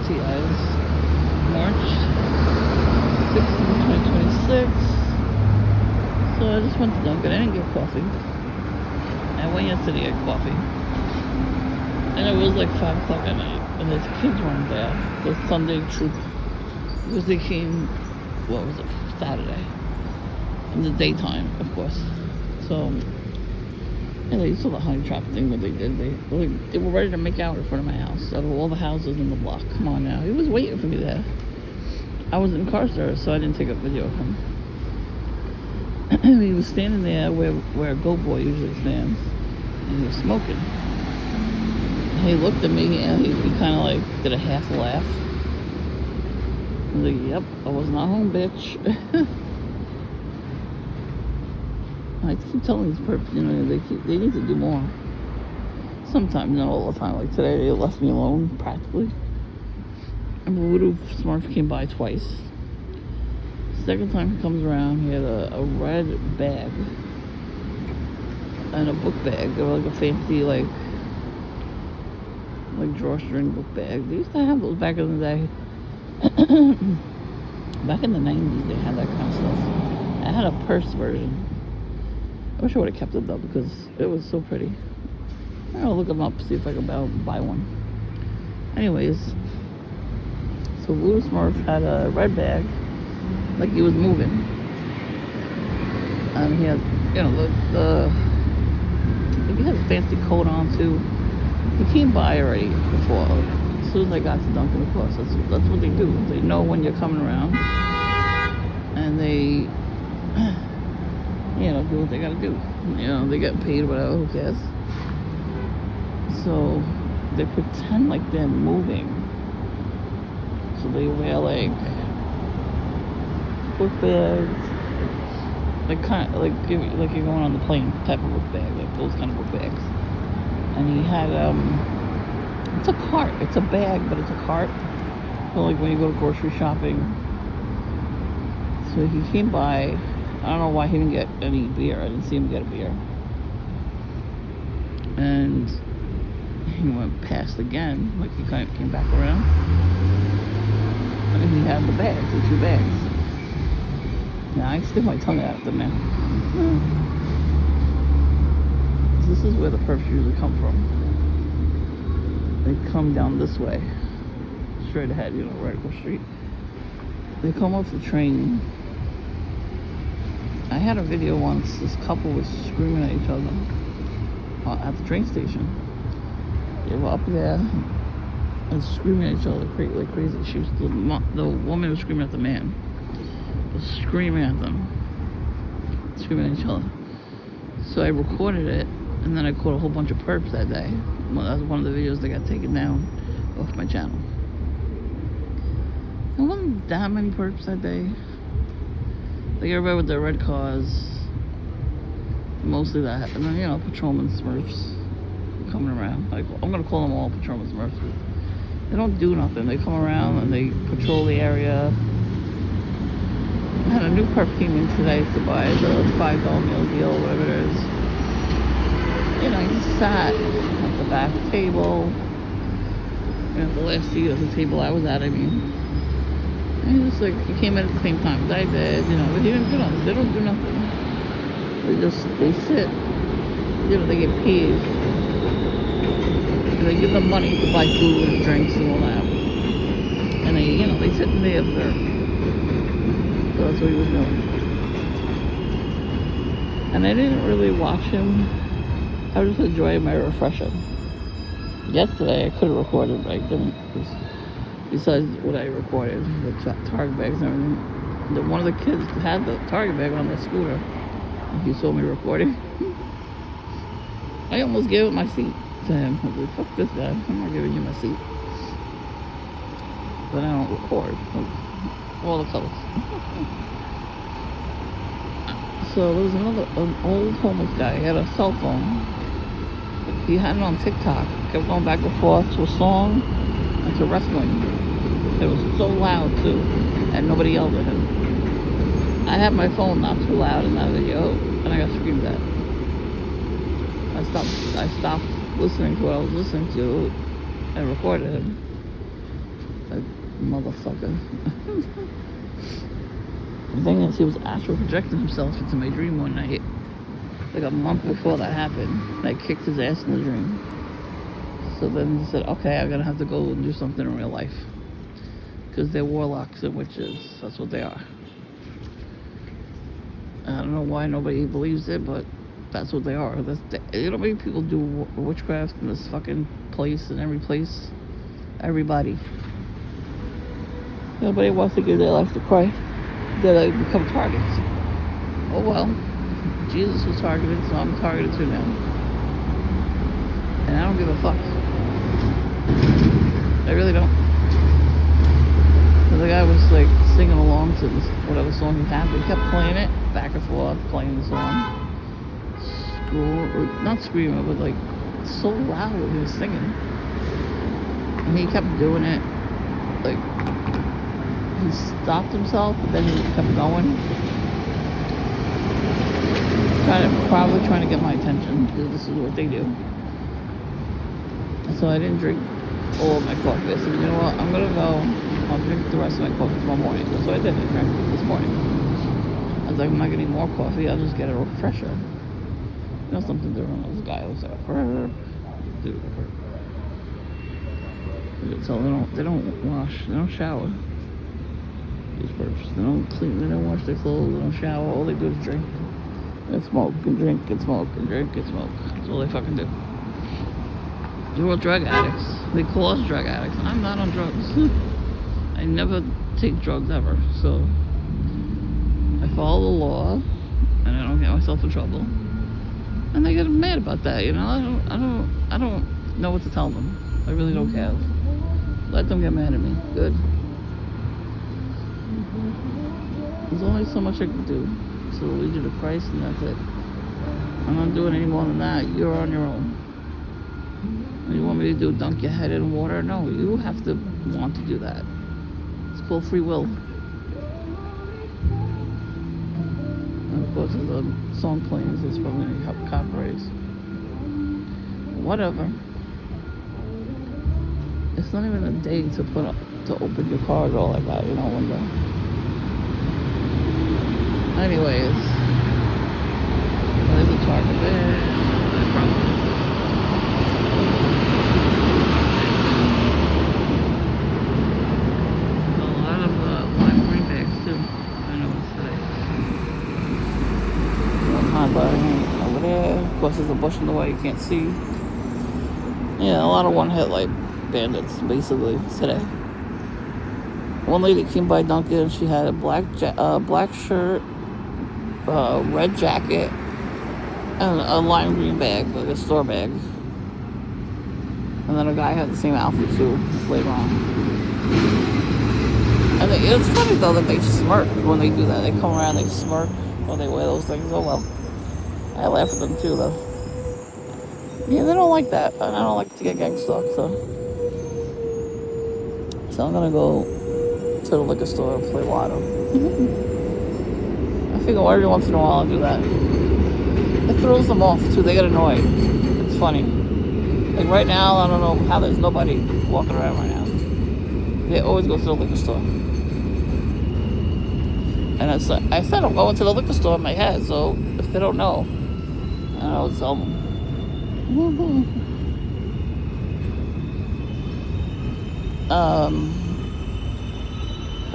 TIs. March 16th, 2026. So I just went to Dunkin'. I didn't get coffee. I went yesterday to get coffee. And it was like 5 o'clock at night. And the kids weren't there. The Sunday troop. Because they came, what was it, Saturday. In the daytime, of course. So, yeah, you saw the honey trap thing that they did. They were ready to make out in front of my house. Out of all the houses in the block. Come on now. He was waiting for me there. I was in car service, so I didn't take a video of him. He was standing there where a Go Boy usually stands. And he was smoking. And he looked at me and he kind of like did a half laugh. I was like, yep, I was not home, bitch. I keep telling these perps, you know, they need to do more. Sometimes, not all the time. Like today, they left me alone, practically. And Voodoo Smurf came by twice. Second time he comes around, he had a red bag and a book bag. They were like a fancy, like drawstring book bag. They used to have those back in the day. Back in the 90s, they had that kind of stuff. I had a purse version. I wish I would have kept it though because it was so pretty. I'll look them up, see if I can buy one. Anyways, so Voodoo Smurf had a red bag, like he was moving. And he had, you know, he had a fancy coat on too. He came by already before. As soon as I got to Dunkin', of course, that's what they do. They know when you're coming around. And they, you know, do what they gotta do. You know, they get paid, whatever, who cares? So they pretend like they're moving. So they wear like book bags, like kind of like you're going on the plane type of book bag, like those kind of book bags. And he had it's a cart. It's a bag, but it's a cart. So like when you go grocery shopping. So he came by. I don't know why he didn't get any beer. I didn't see him get a beer. And he went past again, like he kind of came back around. And he had the bags, the 2 bags. Now I stick my tongue out at them now. This is where the perps usually come from. They come down this way, straight ahead, you know, right across the street. They come off the train. I had a video once, this couple was screaming at each other at the train station. They were up there and screaming at each other like crazy. The woman was screaming at the man. Was screaming at them. Screaming at each other. So I recorded it, and then I caught a whole bunch of perps that day. Well, that was one of the videos that got taken down off my channel. There wasn't that many perps that day. Like everybody with their red cars, mostly that, and then, you know, patrolman Smurfs coming around. Like, I'm gonna call them all patrolman Smurfs. They don't do nothing. They come around and they patrol the area. I had a new perp came in today to buy the $5 meal deal, whatever it is. You know, he sat at the back table, at the last seat of the table I was at, I mean. And he just like, he came in at the same time as I did, you know, but he didn't do nothing. They don't do nothing. They sit, you know, they get paid. They give them money to buy food and drinks and all that. And they, you know, they sit and they observe. So that's what he was doing. And I didn't really watch him. I was just enjoying my refresher. Yesterday I could have recorded, but I didn't. Besides what I recorded, the Target bags and everything. One of the kids had the Target bag on their scooter. He saw me recording. I almost gave up my seat to him. I was like, fuck this guy. I'm not giving you my seat. But I don't record. All the colors. So there was an old homeless guy. He had a cell phone. He had it on TikTok. Kept going back and forth to a song and to wrestling. It was so loud too, and nobody yelled at him. I had my phone not too loud in that video, and I got screamed at. I stopped listening to what I was listening to and recorded him. I Motherfucker. The thing is, he was astral projecting himself into my dream one night. Like a month before that happened. I kicked his ass in the dream. So then he said, okay, I'm gonna have to go and do something in real life. Because they're warlocks and witches. That's what they are. I don't know why nobody believes it, but that's what they are. You know how many people do witchcraft in this fucking place, in every place? Everybody. Nobody wants to give their life to Christ. They become targets. Oh well. Jesus was targeted, so I'm targeted too now. And I don't give a fuck. I really don't. So the guy was like singing along to this, whatever song he had. He kept playing it back and forth, playing the song. Not screaming, but like so loud when he was singing. And he kept doing it. Like he stopped himself, but then he kept going. Probably trying to get my attention, because this is what they do. So I didn't drink all of my coffee. I said, you know what, I'm gonna go, I'll drink the rest of my coffee tomorrow morning. That's what I did. I drank it this morning. I was like, I'm not getting more coffee, I'll just get a refresher. You know, something different. This guy was like, perp. Dude, perp. So they don't wash, they don't shower. These perps. They don't clean, they don't wash their clothes, they don't shower, all they do is drink. And smoke and drink and smoke and drink and smoke. That's all they fucking do. They're all drug addicts. They call us drug addicts. I'm not on drugs. I never take drugs ever. So I follow the law and I don't get myself in trouble. And they get mad about that, you know. I don't know what to tell them. I really don't care. Let them get mad at me. Good. There's only so much I can do. So lead you to Christ, and that's it. I'm not doing any more than that. You're on your own. What you want me to do? Dunk your head in water? No, you have to want to do that. It's called free will. And of course, if the song plays, it's probably going to help copyrights. Whatever. It's not even a day to put up to open your car door like that, you know, window. Anyways, there's a target there. A lot of lime green bags too. I know what's today. One hot line over there. Of course, there's a bush in the way you can't see. Yeah, a lot of one-hit like bandits basically today. One lady came by Dunkin' and she had a black shirt, red jacket, and a lime green bag, like a store bag. And then a guy had the same outfit too, later on. And it's funny though that they smirk when they do that. They come around, they smirk when they wear those things. Oh well. I laugh at them too though. Yeah, they don't like that. And I don't like to get gang stalked, so I'm gonna go to the liquor store and play lotto. I figure every once in a while I'll do that. It throws them off too. They get annoyed. It's funny. Like right now, I don't know how there's nobody walking around right now. They always go to the liquor store. And I said I'm going to the liquor store in my head, so if they don't know, I'll tell them.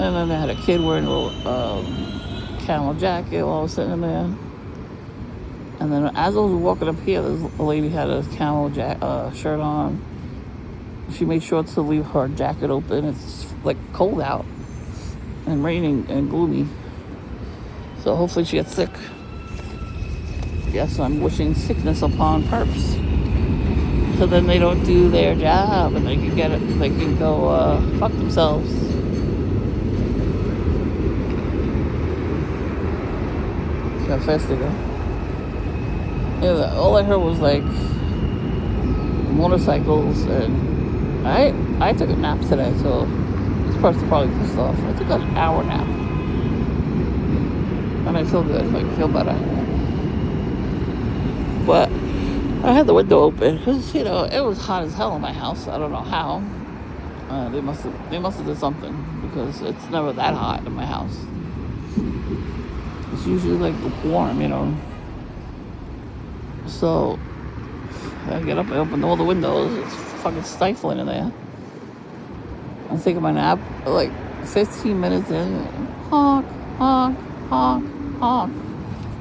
And then I had a kid wearing a little camel jacket while I was sitting there. And then as I was walking up here, this lady had a camel shirt on. She made sure to leave her jacket open. It's like cold out and raining and gloomy. So hopefully she gets sick. Yes, I'm wishing sickness upon perps. So then they don't do their job and they can go fuck themselves. See how fast they go. Yeah, all I heard was like motorcycles, and I took a nap today, so this person probably pissed off. I took an hour nap, and I feel good, like feel better. But I had the window open because, you know, it was hot as hell in my house. I don't know how. They must have did something because it's never that hot in my house. It's usually like warm, you know. So I get up, I open all the windows. It's fucking stifling in there. I'm taking my nap, like 15 minutes in. Honk, honk, honk, honk.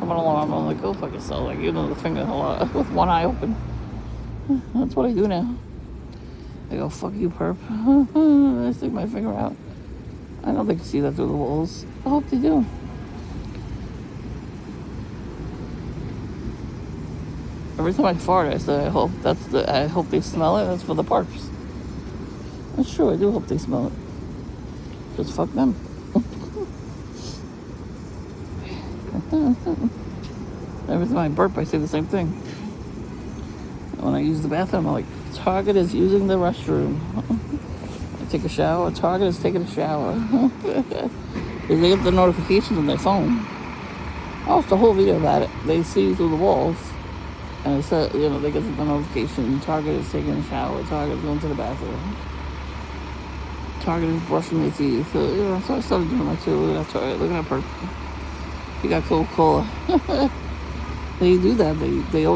I'm an alarm. I'm like, go fuck yourself. Like, you know, the finger with one eye open. That's what I do now. I go, fuck you, perp. I stick my finger out. I don't think you see that through the walls. I hope they do. Every time I fart, I say, I hope they smell it. That's for the perps. That's true. I do hope they smell it. Just fuck them. Every time I burp, I say the same thing. When I use the bathroom, I'm like, Target is using the restroom. I take a shower. Target is taking a shower. They get the notifications on their phone. I watched the whole video about it. They see through the walls. And it said, you know, they get the notification. Target is taking a shower. Target is going to the bathroom. Target is brushing their teeth. So, you know, so I started doing that too. Look at Target. Look at that perk. He got Coca-Cola. They do that. They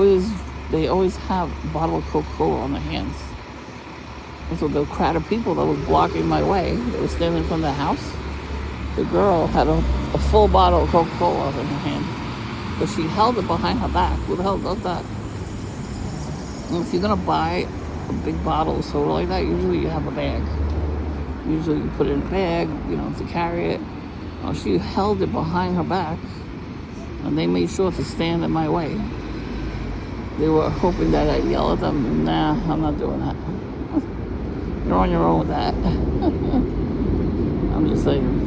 always have a bottle of Coca-Cola on their hands. And so the crowd of people that was blocking my way, they were standing in front of the house. The girl had a full bottle of Coca-Cola in her hand, but she held it behind her back. Who the hell does that? And if you're gonna buy a big bottle of soda like that, usually you have a bag. Usually you put it in a bag, you know, to carry it. Well, she held it behind her back, and they made sure to stand in my way. They were hoping that I'd yell at them. Nah, I'm not doing that. You're on your own with that. I'm just saying.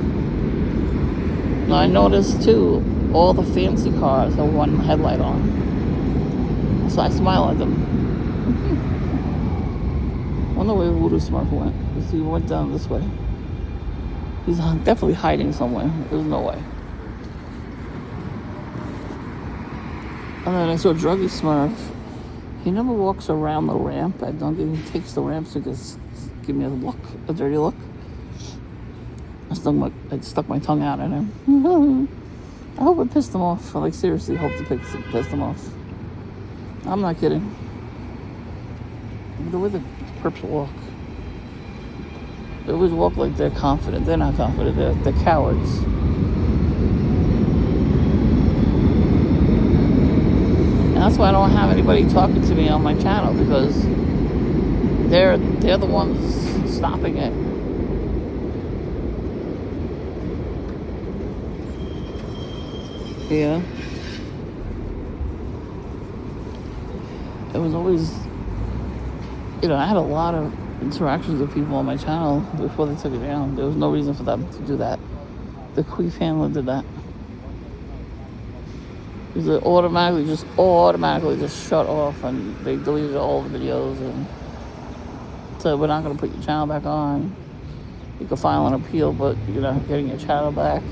Now, I noticed, too, all the fancy cars have one headlight on. So I smile at them. I wonder where Voodoo Smurf went. He went down this way. He's definitely hiding somewhere. There's no way. And then I saw Druggy Smurf. He never walks around the ramp. I don't think he takes the ramp to just give me a dirty look. I stuck my tongue out at him. I hope it pissed him off. I like seriously hope it pissed him off. I'm not kidding. The way the perps walk. They always walk like they're confident. They're not confident. They're cowards. And that's why I don't have anybody talking to me on my channel, because they're the ones stopping it. Yeah. It was always, you know, I had a lot of interactions with people on my channel before they took it down. There was no reason for them to do that. The Queef handler did that. It automatically just shut off, and they deleted all the videos and said, we're not going to put your channel back on. You can file an appeal, but you're not getting your channel back.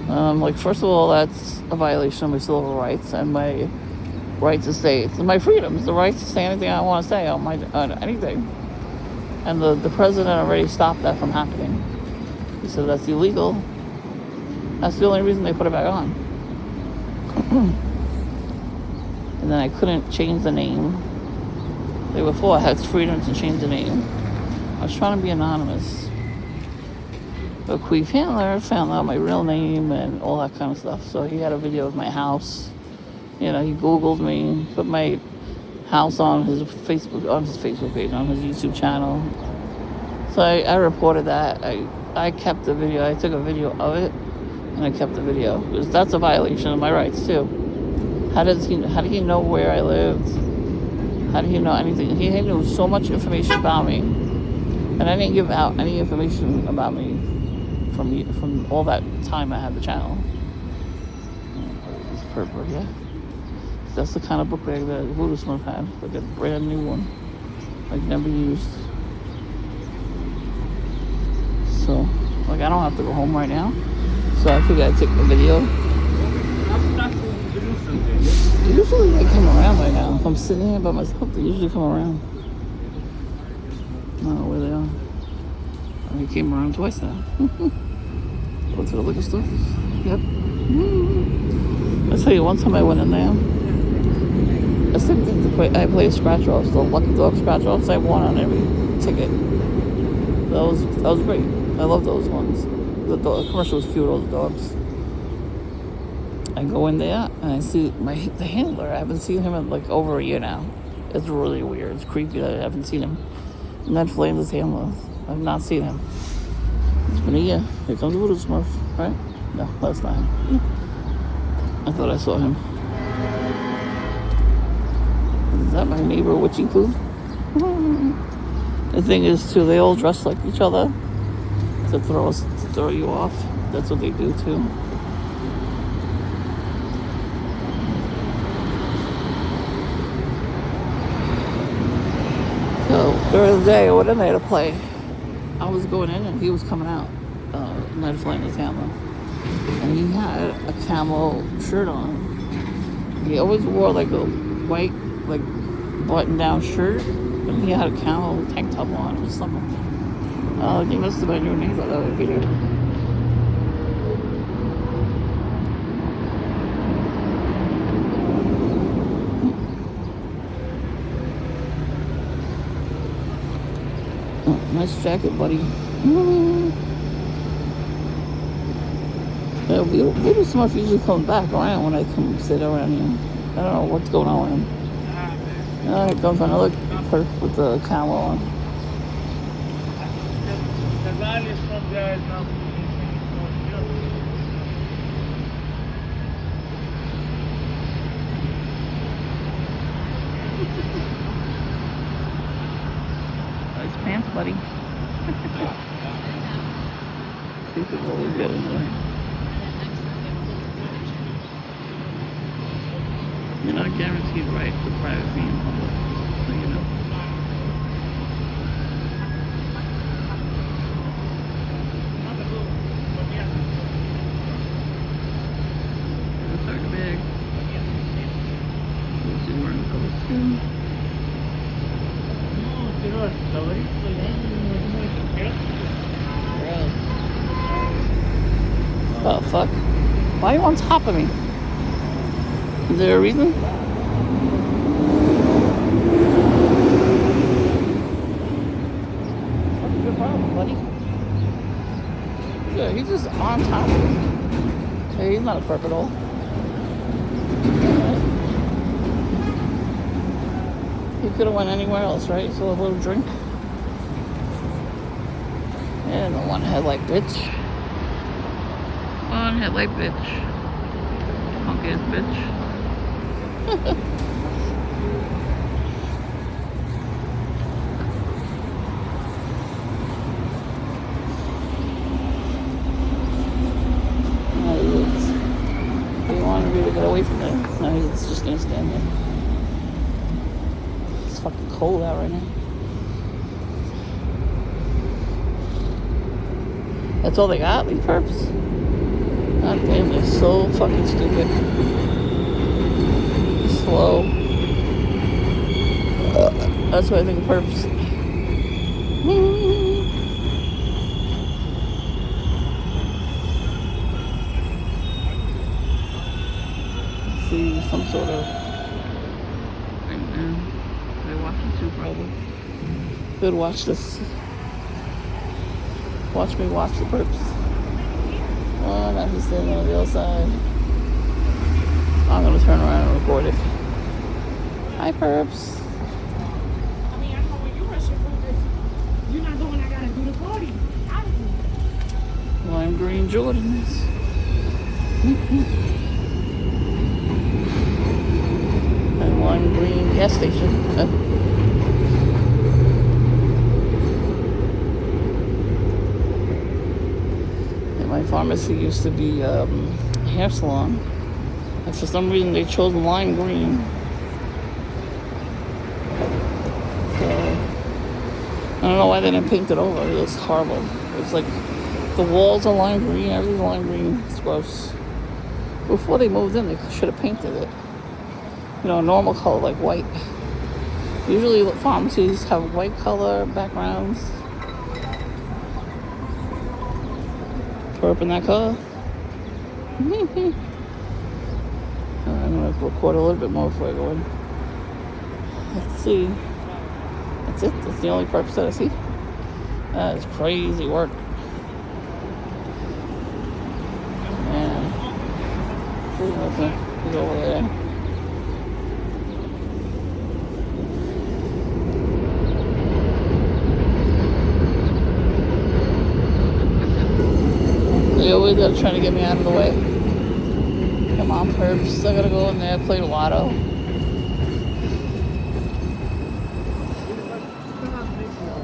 Like, first of all, that's a violation of my civil rights and my right to say, it's my freedoms, the right to say anything I want to say on anything. And the president already stopped that from happening. He said that's illegal. That's the only reason they put it back on. And then I couldn't change the name. Before I had freedom to change the name. I was trying to be anonymous. But Queef Handler found out my real name and all that kind of stuff. So he had a video of my house. You know, he Googled me, put my house on his Facebook page, on his YouTube channel. So I reported that. I kept the video. I took a video of it, and I kept the video. Because that's a violation of my rights too. How did he know where I lived? How did he know anything? He knew so much information about me, and I didn't give out any information about me from all that time I had the channel. It's purple, yeah. That's the kind of book bag that Voodoo Smurf had, like a brand new one, like never used. So, like, I don't have to go home right now, so I figured I'd take the video. Usually they come around right now. If I'm sitting here by myself, they usually come around. I don't know where they are. He came around twice now. Go to the liquor store. Yep. I'll tell you, one time I went in there. I played scratch offs, the lucky dog scratch offs. I won on every ticket. That was great. I love those ones. The commercial was cute, all the dogs. I go in there and I see the handler. I haven't seen him in like over a year now. It's really weird. It's creepy that I haven't seen him. Ned Flanders' handler. I've not seen him. It's been a year. Here comes the little Smurf, right? No, that's not him. I thought I saw him. Is that my neighbor Witchy Poo? The thing is, too, they all dress like each other to throw you off. That's what they do, too. So, during the day, I went in there to play. I was going in and he was coming out. Ned Flanders' handler. And he had a camo shirt on. He always wore like a white, like button-down shirt. And he had a camo tank top on or something. He must have been your neighbor though, Peter. Oh, nice jacket, buddy. Yeah, Voodoo Smurf usually comes back around when I come sit around here. I don't know what's going on with him. Here comes another perp with the camo on. The guy is from there now. Nice pants, buddy. See if what we get in there. You're not guaranteed right to privacy in public, so you know. Inside the bag. She's wearing clothes too. Oh, fuck. Why are you on top of me? Is there a reason? What's your problem, buddy? Yeah, he's just on top of me. Hey, he's not a perp at all. He could have went anywhere else, right? So a little drink. And the one headlight bitch. One headlight bitch. Punk ass bitch. He wanted me to get away from there. Now he's just gonna stand there. It's fucking cold out right now. That's all they got, these perps? God damn, they're so fucking stupid. Slow. That's what I think of perps. See some sort of thing there. They watch it too, probably. Good, watch this. Watch me watch the perps. Oh, now he's standing on the other side. I'm gonna turn around and record it. Hi, perps. I mean, I know when you rush your food, you're not the one I gotta do the party. Lime green Jordans. And lime green gas station. My pharmacy used to be a hair salon, and for some reason they chose lime green. So I don't know why they didn't paint it over. It looks horrible. It's like the walls are lime green, everything's lime green. It's gross. Before they moved in, they should have painted it. You know, a normal color like white. Usually pharmacies have white color backgrounds. perp in that car. I'm gonna have to record a little bit more before I go in. Let's see. That's it. That's the only perps that I see. That is crazy work. Man. He's over there. They always are trying to get me out of the way. Come on, perps. I gotta go in there, play the lotto.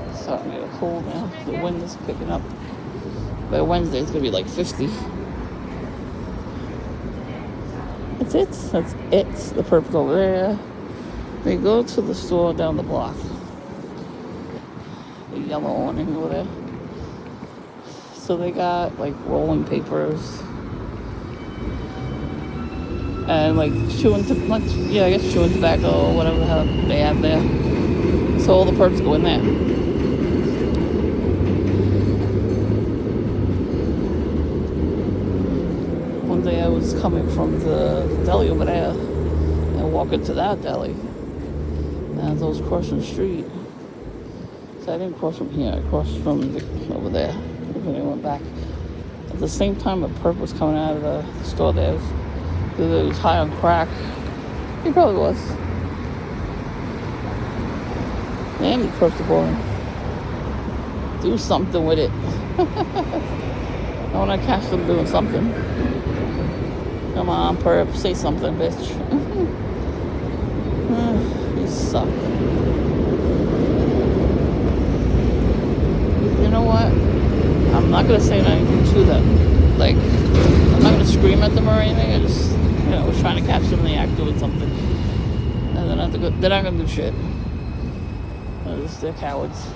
It's starting to get cold now. The wind is picking up. By Wednesday, it's gonna be like 50. That's it. That's it. The perps over there. They go to the store down the block. The yellow awning over there. So they got like rolling papers and like chewing tobacco or whatever the hell they have there. So all the perps go in there. One day I was coming from the deli over there and walking to that deli, and as I was crossing the street, so I didn't cross from here, I crossed from over there. When I went back, at the same time a perp was coming out of the store there. He was high on crack. He probably was. Man, you perps are boring. Do something with it. I want to catch them doing something. Come on, perp, say something, bitch. You suck. You know what? I'm not gonna say anything to them. Like, I'm not gonna scream at them or anything. I just, was trying to catch them in the act doing something. And they're not gonna do shit. They're cowards.